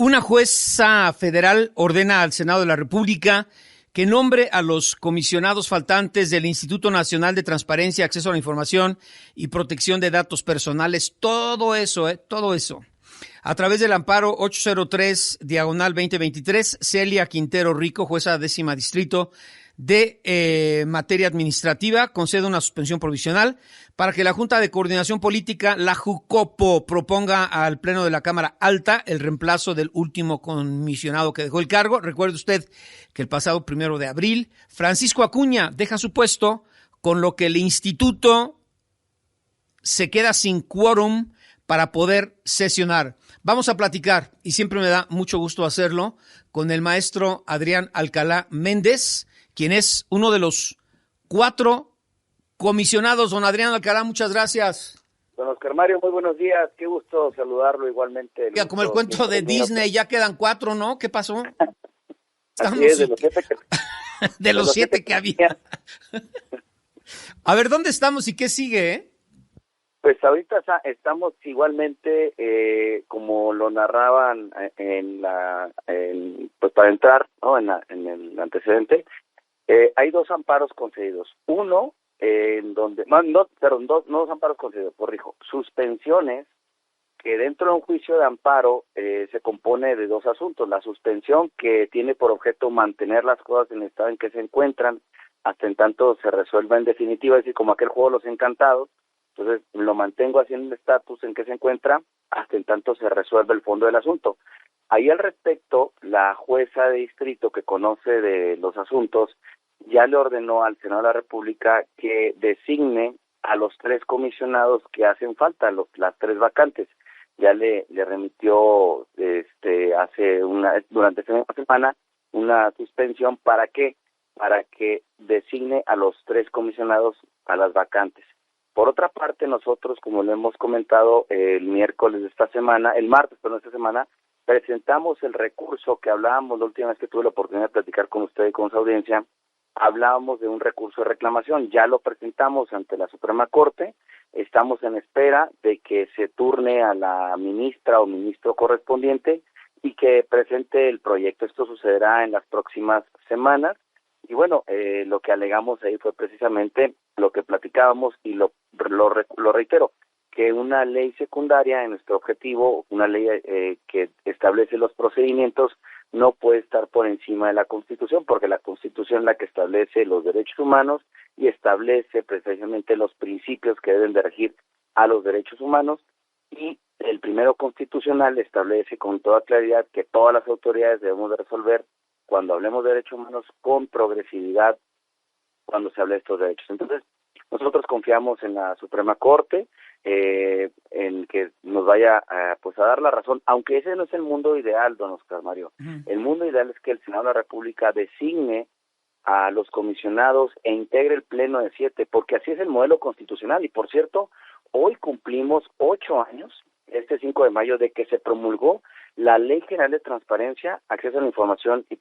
Una jueza federal ordena al Senado de la República que nombre a los comisionados faltantes del Instituto Nacional de Transparencia, Acceso a la Información y Protección de Datos Personales. Todo eso, todo eso. A través del amparo 803/2023, Celia Quintero Rico, jueza 10º distrito de materia administrativa, concede una suspensión provisional para que la Junta de Coordinación Política, la JUCOPO, proponga al Pleno de la Cámara Alta el reemplazo del último comisionado que dejó el cargo. Recuerde usted que el pasado 1 de abril, Francisco Acuña deja su puesto, con lo que el instituto se queda sin quórum para poder sesionar. Vamos a platicar, y siempre me da mucho gusto hacerlo, con el maestro Adrián Alcalá Méndez, quien es uno de los 4 comisionados. Don Adrián Alcalá, muchas gracias. Don Oscar Mario, muy buenos días. Qué gusto saludarlo igualmente. Ya, como el cuento de Disney, ya quedan 4, ¿no? ¿Qué pasó? Así es, de los 7 que había. A ver, ¿dónde estamos y qué sigue, Pues ahorita estamos igualmente, como lo narraban pues para entrar, ¿no? en el antecedente, hay 2 amparos concedidos. Uno, en donde, no, dos amparos concedidos, corrijo, suspensiones, que dentro de un juicio de amparo se compone de 2 asuntos. La suspensión, que tiene por objeto mantener las cosas en el estado en que se encuentran hasta en tanto se resuelva en definitiva, es decir, como aquel juego de Los Encantados. Entonces lo mantengo así en el estatus en que se encuentra hasta en tanto se resuelve el fondo del asunto. Ahí al respecto, la jueza de distrito que conoce de los asuntos ya le ordenó al Senado de la República que designe a los 3 comisionados que hacen falta, las 3 vacantes. Ya le remitió durante esta semana una suspensión. ¿Para qué? Para que designe a los 3 comisionados a las vacantes. Por otra parte, nosotros, como lo hemos comentado el martes de esta semana, presentamos el recurso que hablábamos la última vez que tuve la oportunidad de platicar con usted y con su audiencia. Hablábamos de un recurso de reclamación, ya lo presentamos ante la Suprema Corte, estamos en espera de que se turne a la ministra o ministro correspondiente y que presente el proyecto. Esto sucederá en las próximas semanas. Y bueno, lo que alegamos ahí fue precisamente lo que platicábamos y lo reitero, que una ley secundaria en nuestro objetivo, una ley que establece los procedimientos, no puede estar por encima de la Constitución, porque la Constitución es la que establece los derechos humanos y establece precisamente los principios que deben de regir a los derechos humanos, y el primero constitucional establece con toda claridad que todas las autoridades debemos de resolver cuando hablemos de derechos humanos con progresividad cuando se habla de estos derechos. Entonces, nosotros confiamos en la Suprema Corte, en que nos vaya a dar la razón, aunque ese no es el mundo ideal, don Oscar Mario. El mundo ideal es que el Senado de la República designe a los comisionados e integre el pleno de 7, porque así es el modelo constitucional. Y por cierto, hoy cumplimos 8 años, este 5 de mayo, de que se promulgó la Ley General de Transparencia, Acceso a la Información y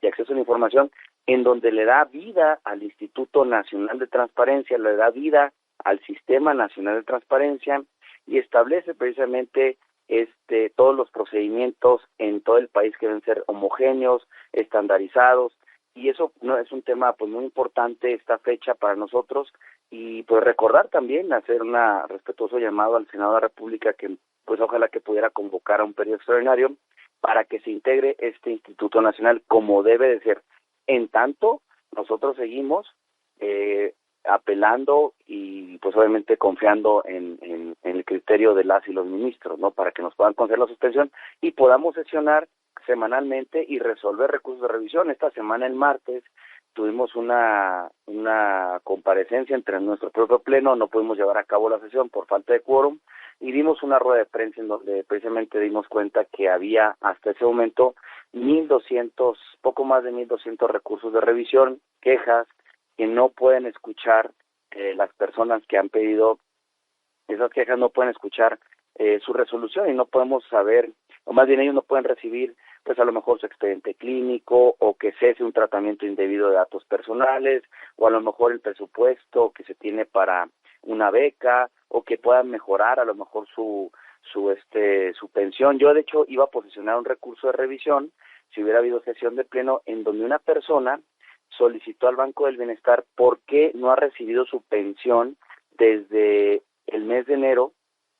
Acceso a la Información, en donde le da vida al Instituto Nacional de Transparencia, le da vida al Sistema Nacional de Transparencia y establece precisamente todos los procedimientos en todo el país que deben ser homogéneos, estandarizados, y eso no es un tema pues muy importante esta fecha para nosotros. Y pues recordar también, hacer un respetuoso llamado al Senado de la República que pues ojalá que pudiera convocar a un periodo extraordinario para que se integre este Instituto Nacional como debe de ser. En tanto, nosotros seguimos apelando y pues obviamente confiando en el criterio de las y los ministros, ¿no? Para que nos puedan conceder la suspensión y podamos sesionar semanalmente y resolver recursos de revisión. Esta semana, el martes, tuvimos una comparecencia entre nuestro propio pleno, no pudimos llevar a cabo la sesión por falta de quórum, y dimos una rueda de prensa en donde precisamente dimos cuenta que había hasta ese momento 1,200, poco más de 1,200 recursos de revisión, quejas que no pueden escuchar las personas que han pedido esas quejas, no pueden escuchar su resolución y no podemos saber, o más bien ellos no pueden recibir pues a lo mejor su expediente clínico o que cese un tratamiento indebido de datos personales o a lo mejor el presupuesto que se tiene para una beca o que puedan mejorar a lo mejor su su pensión. Yo de hecho iba a posicionar un recurso de revisión si hubiera habido sesión de pleno en donde una persona solicitó al Banco del Bienestar por qué no ha recibido su pensión desde el mes de enero.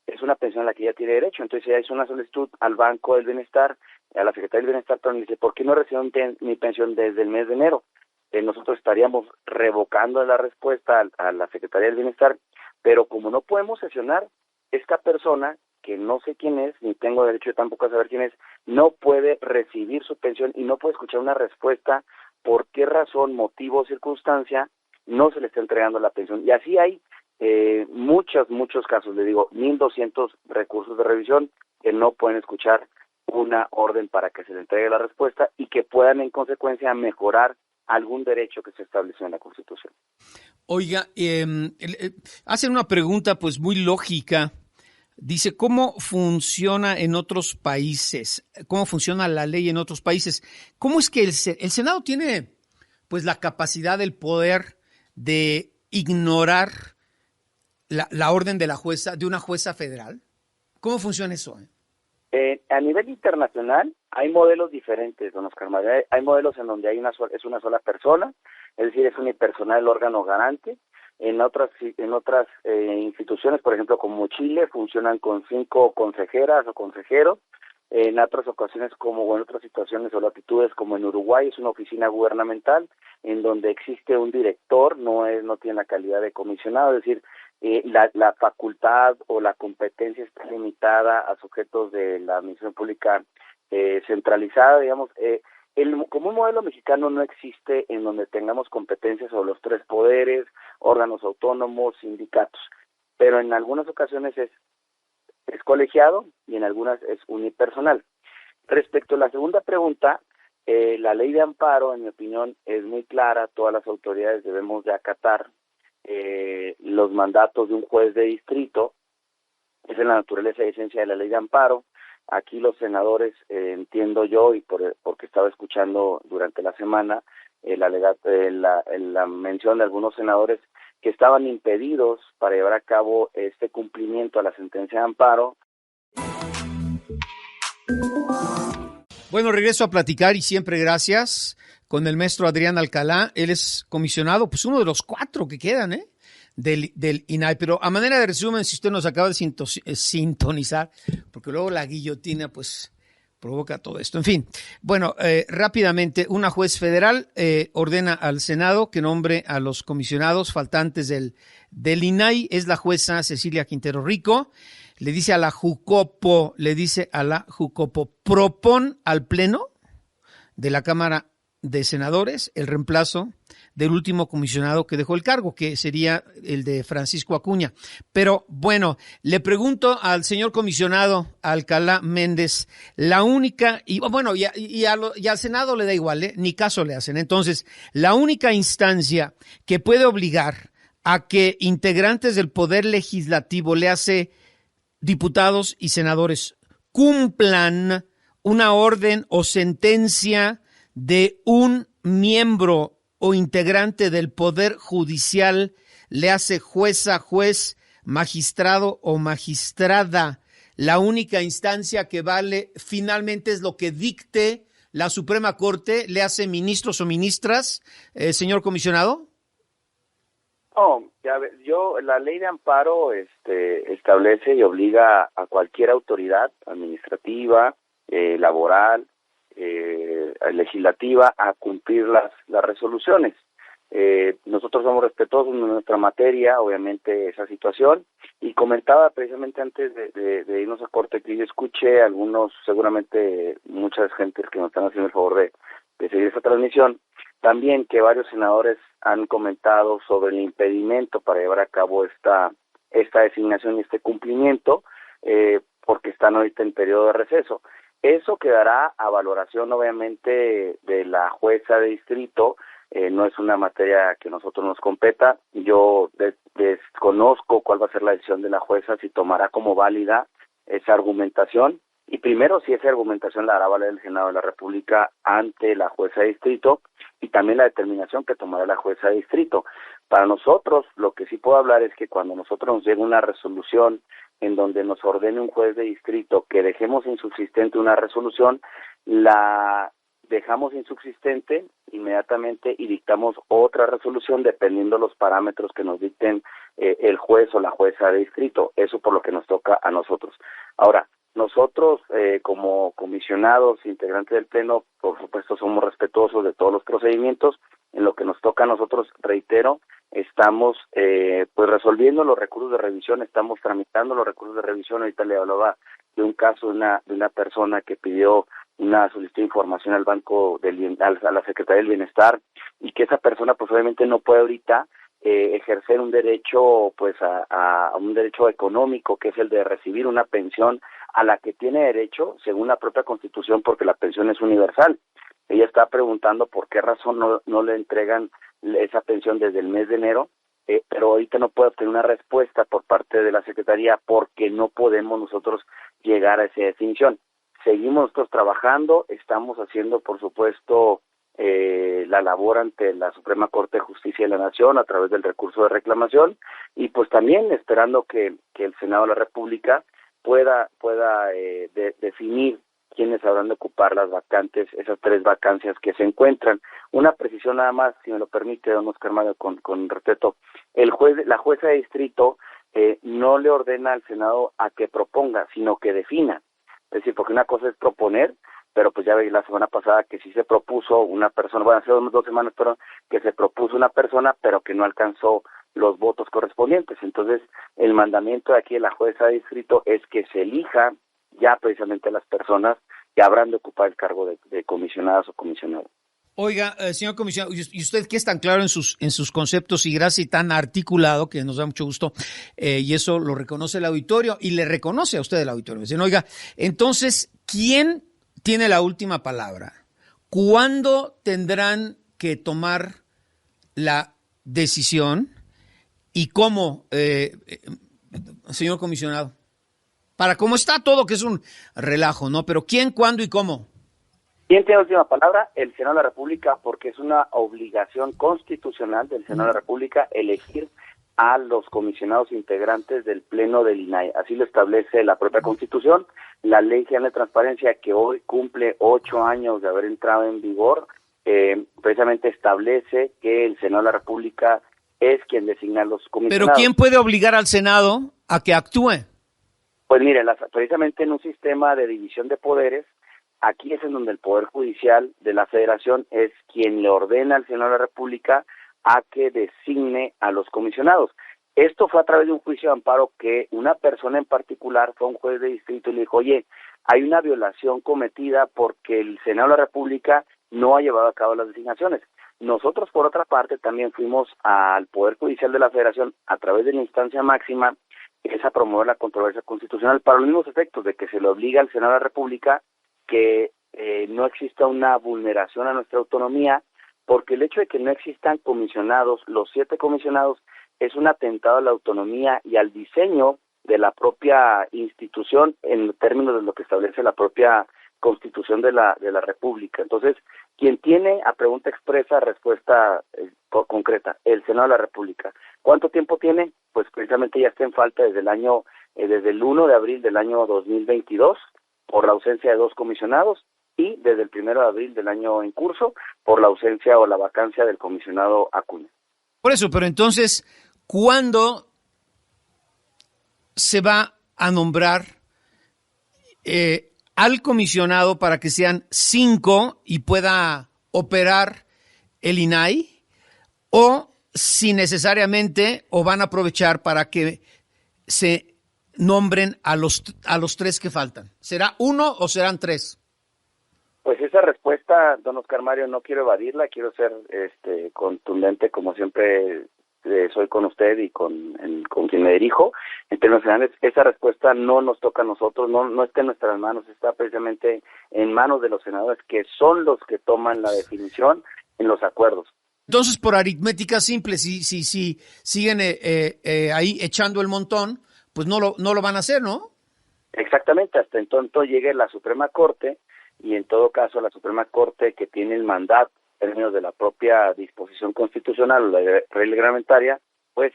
Es una pensión a la que ya tiene derecho, entonces ella hizo una solicitud al Banco del Bienestar, a la Secretaría del Bienestar, pero dice, ¿por qué no recibió mi pensión desde el mes de enero? Nosotros estaríamos revocando la respuesta a la Secretaría del Bienestar, pero como no podemos sesionar, esta persona, que no sé quién es, ni tengo derecho tampoco a saber quién es, no puede recibir su pensión y no puede escuchar una respuesta por qué razón, motivo o circunstancia no se le está entregando la pensión. Y así hay muchos casos, le digo, 1,200 recursos de revisión que no pueden escuchar una orden para que se le entregue la respuesta y que puedan en consecuencia mejorar algún derecho que se estableció en la Constitución. Oiga, hacen una pregunta pues muy lógica. Dice, ¿cómo funciona en otros países? ¿Cómo funciona la ley en otros países? ¿Cómo es que el Senado tiene pues la capacidad, el poder de ignorar la orden de una jueza federal? ¿Cómo funciona eso? A nivel internacional hay modelos diferentes, don Oscar María. Hay modelos en donde es una sola persona, es decir, es unipersonal el órgano garante. En otras instituciones, por ejemplo, como Chile, funcionan con 5 consejeras o consejeros. En otras ocasiones, o en otras situaciones o latitudes, como en Uruguay, es una oficina gubernamental en donde existe un director, no tiene la calidad de comisionado, es decir, la facultad o la competencia está limitada a sujetos de la administración pública centralizada, digamos. Como un modelo mexicano no existe en donde tengamos competencias sobre los 3 poderes, órganos autónomos, sindicatos, pero en algunas ocasiones es colegiado y en algunas es unipersonal. Respecto a la segunda pregunta, la ley de amparo, en mi opinión, es muy clara. Todas las autoridades debemos de acatar los mandatos de un juez de distrito. Esa es la naturaleza y esencia de la ley de amparo. Aquí los senadores, entiendo yo, y porque estaba escuchando durante la semana la mención de algunos senadores que estaban impedidos para llevar a cabo este cumplimiento a la sentencia de amparo. Bueno, regreso a platicar y siempre gracias con el maestro Adrián Alcalá. Él es comisionado, pues uno de los 4 que quedan, del INAI. Pero a manera de resumen, si usted nos acaba de sintonizar, porque luego la guillotina, pues provoca todo esto. En fin, bueno, rápidamente, una juez federal ordena al Senado que nombre a los comisionados faltantes del INAI. Es la jueza Cecilia Quintero Rico. Le dice a la Jucopo, propon al Pleno de la Cámara de Senadores el reemplazo del último comisionado que dejó el cargo, que sería el de Francisco Acuña. Pero bueno, le pregunto al señor comisionado Alcalá Méndez, la única, y al Senado le da igual, ni caso le hacen. Entonces, la única instancia que puede obligar a que integrantes del Poder Legislativo, le hace diputados y senadores, cumplan una orden o sentencia de un miembro o integrante del Poder Judicial, le hace jueza, juez, magistrado o magistrada. La única instancia que vale finalmente es lo que dicte la Suprema Corte, le hace ministros o ministras, señor comisionado. No, la ley de amparo establece y obliga a cualquier autoridad administrativa, laboral, legislativa a cumplir las resoluciones. Nosotros somos respetuosos en nuestra materia, obviamente, esa situación, y comentaba precisamente antes de irnos a corte que yo escuché algunos, seguramente muchas gentes que nos están haciendo el favor de seguir esta transmisión, también que varios senadores han comentado sobre el impedimento para llevar a cabo esta designación y este cumplimiento, porque están ahorita en periodo de receso. Eso quedará a valoración, obviamente, de la jueza de distrito. No es una materia que a nosotros nos competa. Yo desconozco cuál va a ser la decisión de la jueza, si tomará como válida esa argumentación. Y primero, si esa argumentación la hará valer el Senado de la República ante la jueza de distrito, y también la determinación que tomará la jueza de distrito. Para nosotros, lo que sí puedo hablar es que cuando nosotros nos llega una resolución en donde nos ordene un juez de distrito que dejemos insubsistente una resolución, la dejamos insubsistente inmediatamente y dictamos otra resolución dependiendo los parámetros que nos dicten el juez o la jueza de distrito. Eso por lo que nos toca a nosotros. Ahora, nosotros como comisionados, integrantes del Pleno, por supuesto somos respetuosos de todos los procedimientos. En lo que nos toca a nosotros, reitero, estamos pues resolviendo los recursos de revisión, estamos tramitando los recursos de revisión. Ahorita le hablaba de un caso de una persona que pidió una solicitud de información al a la Secretaría del Bienestar, y que esa persona pues obviamente no puede ahorita ejercer un derecho pues a un derecho económico, que es el de recibir una pensión a la que tiene derecho según la propia Constitución, porque la pensión es universal. Ella está preguntando por qué razón no le entregan esa pensión desde el mes de enero, pero ahorita no puede obtener una respuesta por parte de la Secretaría porque no podemos nosotros llegar a esa definición. Seguimos nosotros trabajando, estamos haciendo, por supuesto, la labor ante la Suprema Corte de Justicia de la Nación a través del recurso de reclamación, y pues también esperando que el Senado de la República pueda definir quiénes habrán de ocupar las vacantes, esas 3 vacancias que se encuentran. Una precisión nada más, si me lo permite, don Oscar Mario, con respeto. La jueza de distrito no le ordena al Senado a que proponga, sino que defina. Es decir, porque una cosa es proponer, pero pues ya veis la semana pasada que sí se propuso una persona, bueno, hace 2 semanas, perdón, que se propuso una persona, pero que no alcanzó los votos correspondientes. Entonces, el mandamiento de aquí de la jueza de distrito es que se elija ya precisamente las personas que habrán de ocupar el cargo de comisionadas o comisionados. Oiga, señor comisionado, y usted que es tan claro en sus conceptos y gracias, y tan articulado, que nos da mucho gusto, y eso lo reconoce el auditorio y le reconoce a usted el auditorio. Dicen, oiga, entonces, ¿quién tiene la última palabra? ¿Cuándo tendrán que tomar la decisión y cómo, señor comisionado? Para cómo está todo, que es un relajo, ¿no? Pero ¿quién, cuándo y cómo? ¿Quién tiene la última palabra? El Senado de la República, porque es una obligación constitucional del Senado de la República elegir a los comisionados integrantes del Pleno del INAI. Así lo establece la propia Constitución. La Ley General de Transparencia, que hoy cumple 8 años de haber entrado en vigor, precisamente establece que el Senado de la República es quien designa a los comisionados. ¿Pero quién puede obligar al Senado a que actúe? Pues mire, precisamente en un sistema de división de poderes, aquí es en donde el Poder Judicial de la Federación es quien le ordena al Senado de la República a que designe a los comisionados. Esto fue a través de un juicio de amparo que una persona en particular fue a un juez de distrito y le dijo, oye, hay una violación cometida porque el Senado de la República no ha llevado a cabo las designaciones. Nosotros, por otra parte, también fuimos al Poder Judicial de la Federación a través de la instancia máxima, que es a promover la controversia constitucional para los mismos efectos de que se le obliga al Senado de la República que no exista una vulneración a nuestra autonomía, porque el hecho de que no existan comisionados, los 7 comisionados, es un atentado a la autonomía y al diseño de la propia institución en términos de lo que establece la propia Constitución de la República. Entonces, quien tiene a pregunta expresa respuesta concreta, el Senado de la República. ¿Cuánto tiempo tiene? Pues precisamente ya está en falta desde el 1 de abril del año 2022 por la ausencia de 2 comisionados y desde el 1 de abril del año en curso por la ausencia o la vacancia del comisionado Acuña. Por eso, pero entonces, ¿cuándo se va a nombrar al comisionado para que sean 5 y pueda operar el INAI? ¿O si necesariamente, o van a aprovechar para que se nombren a los 3 que faltan? ¿Será 1 o serán 3? Pues esa respuesta, don Oscar Mario, no quiero evadirla, quiero ser contundente como siempre soy con usted y con quien me dirijo. En términos generales, esa respuesta no nos toca a nosotros, no está en nuestras manos, está precisamente en manos de los senadores, que son los que toman la definición en los acuerdos. Entonces, por aritmética simple, si siguen ahí echando el montón, pues no lo van a hacer, ¿no? Exactamente, hasta entonces llegue la Suprema Corte, y en todo caso la Suprema Corte, que tiene el mandato en términos de la propia disposición constitucional o la ley reglamentaria, pues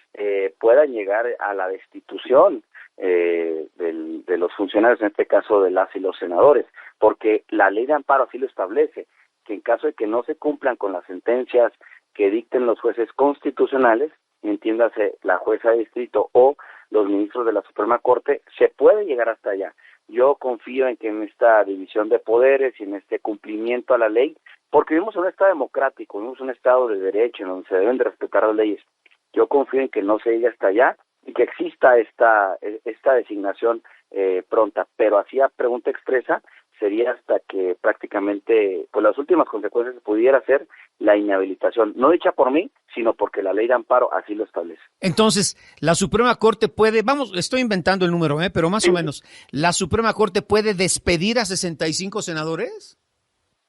puedan llegar a la destitución de los funcionarios, en este caso de las y los senadores, porque la ley de amparo así lo establece, que en caso de que no se cumplan con las sentencias que dicten los jueces constitucionales, entiéndase la jueza de distrito o los ministros de la Suprema Corte, se puede llegar hasta allá. Yo confío en que en esta división de poderes y en este cumplimiento a la ley, porque vivimos en un estado democrático, vivimos en un estado de derecho, en donde se deben de respetar las leyes. Yo confío en que no se llegue hasta allá y que exista esta designación pronta, pero así a pregunta expresa sería hasta que prácticamente, pues las últimas consecuencias pudiera ser la inhabilitación, no dicha por mí, sino porque la ley de amparo así lo establece. Entonces, la Suprema Corte puede, estoy inventando el número, pero más o menos, ¿la Suprema Corte puede despedir a 65 senadores?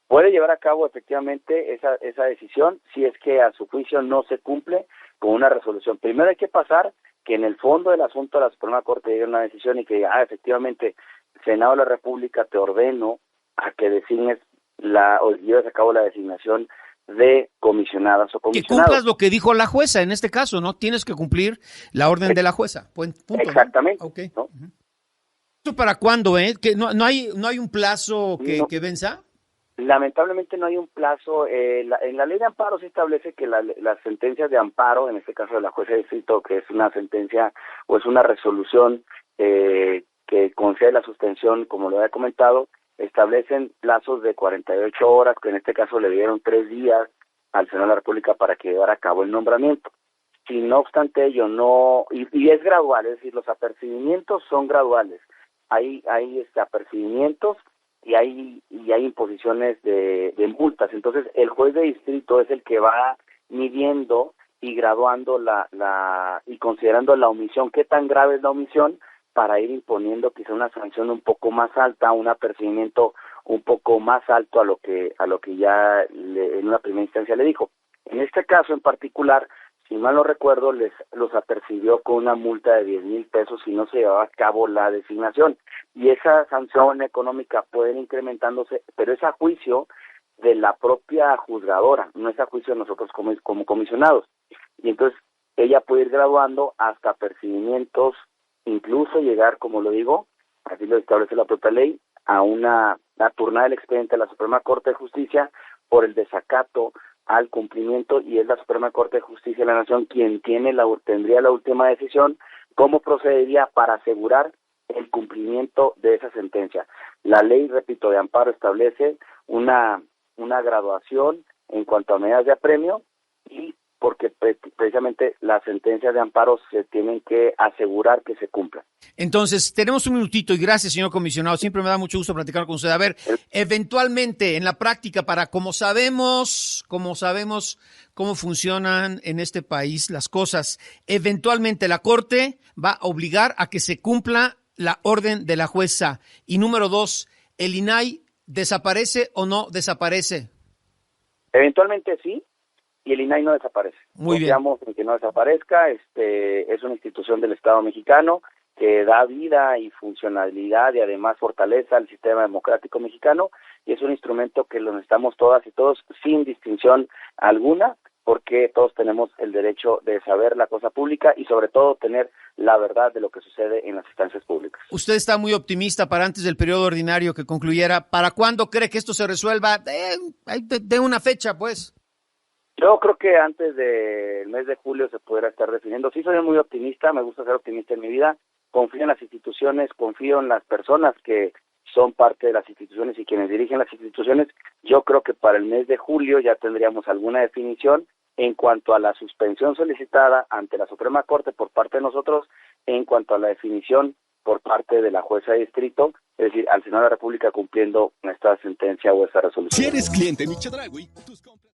Puede llevar a cabo efectivamente esa decisión si es que a su juicio no se cumple con una resolución. Primero hay que pasar que en el fondo del asunto la Suprema Corte llegue a una decisión y que diga, efectivamente, Senado de la República, te ordeno a que designes o lleves a cabo la designación de comisionadas o comisionados. Que cumplas lo que dijo la jueza en este caso, ¿no? Tienes que cumplir la orden de la jueza. Punto, exactamente. ¿no? Okay. ¿No? Uh-huh. ¿Esto para cuándo, que no hay un plazo que venza? Lamentablemente no hay un plazo. En la ley de amparo se establece que las sentencias de amparo, en este caso de la jueza de distrito, que es una sentencia o es una resolución que concede la suspensión, como lo había comentado, establecen plazos de 48 horas, que en este caso le dieron 3 días al Senado de la República para que llevara a cabo el nombramiento. Si no obstante ello, y es gradual, es decir, los apercibimientos son graduales. Hay apercibimientos y hay imposiciones de multas. Entonces, el juez de distrito es el que va midiendo y graduando y considerando la omisión, qué tan grave es la omisión, para ir imponiendo quizá una sanción un poco más alta, un apercibimiento un poco más alto a lo que ya en una primera instancia le dijo. En este caso en particular, si mal no recuerdo, los apercibió con una multa de 10,000 pesos si no se llevaba a cabo la designación. Y esa sanción económica puede ir incrementándose, pero es a juicio de la propia juzgadora, no es a juicio de nosotros como comisionados. Y entonces ella puede ir graduando hasta apercibimientos, incluso llegar, como lo digo, así lo establece la propia ley, a turnar el expediente a la Suprema Corte de Justicia por el desacato al cumplimiento, y es la Suprema Corte de Justicia de la Nación quien tendría la última decisión, cómo procedería para asegurar el cumplimiento de esa sentencia. La ley, repito, de amparo establece una graduación en cuanto a medidas de apremio, y porque precisamente las sentencias de amparo se tienen que asegurar que se cumplan. Entonces, tenemos un minutito y gracias, señor comisionado. Siempre me da mucho gusto platicar con usted. A ver, eventualmente, en la práctica, como sabemos cómo funcionan en este país las cosas, eventualmente la Corte va a obligar a que se cumpla la orden de la jueza. Y número 2, ¿el INAI desaparece o no desaparece? Eventualmente sí. Y el INAI no desaparece. Muy bien. Confiamos en que no desaparezca. Es una institución del Estado mexicano que da vida y funcionalidad y además fortaleza al sistema democrático mexicano, y es un instrumento que lo necesitamos todas y todos sin distinción alguna, porque todos tenemos el derecho de saber la cosa pública y sobre todo tener la verdad de lo que sucede en las instancias públicas. Usted está muy optimista para antes del periodo ordinario que concluyera. ¿Para cuándo cree que esto se resuelva? De una fecha, pues. Yo creo que antes del mes de julio se podrá estar definiendo. Sí, soy muy optimista, me gusta ser optimista en mi vida. Confío en las instituciones, confío en las personas que son parte de las instituciones y quienes dirigen las instituciones. Yo creo que para el mes de julio ya tendríamos alguna definición en cuanto a la suspensión solicitada ante la Suprema Corte por parte de nosotros, en cuanto a la definición por parte de la jueza de distrito, es decir, al Senado de la República cumpliendo esta sentencia o esta resolución. Si eres cliente Chedraui, tus